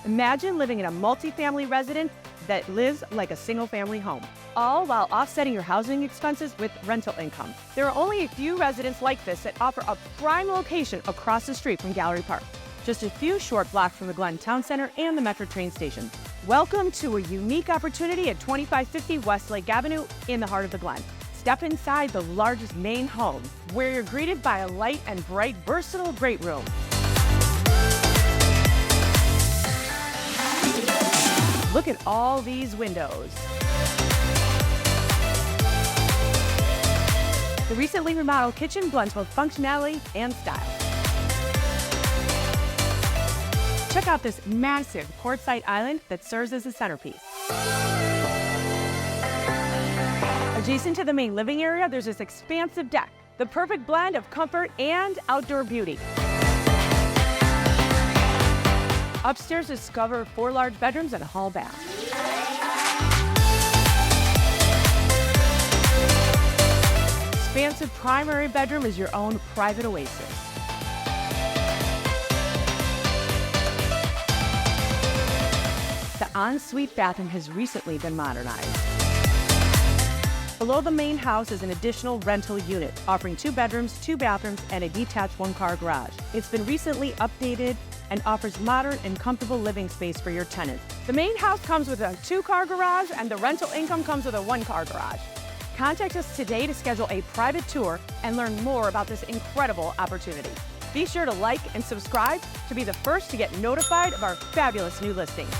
Imagine living in a multifamily residence that lives like a single-family home, all while offsetting your housing expenses with rental income. There are only a few residences like this that offer a prime location across the street from Gallery Park, just a few short blocks from the Glen Town Center and the Metra Train station. Welcome to a unique opportunity at 2550 West Lake Avenue in the heart of the Glen. Step inside the largest main home, where you're greeted by a light and bright, versatile great room. Look at all these windows. The recently remodeled kitchen blends both functionality and style. Check out this massive quartzite island that serves as a centerpiece. Adjacent to the main living area, there's this expansive deck, the perfect blend of comfort and outdoor beauty. Upstairs, discover 4 large bedrooms and a hall bath. Expansive primary bedroom is your own private oasis. The ensuite bathroom has recently been modernized. Below the main house is an additional rental unit, offering 2 bedrooms, 2 bathrooms, and a detached 1-car garage. It's been recently updated and offers modern and comfortable living space for your tenants. The main house comes with a 2-car garage, and the rental income comes with a 1-car garage. Contact us today to schedule a private tour and learn more about this incredible opportunity. Be sure to like and subscribe to be the first to get notified of our fabulous new listings.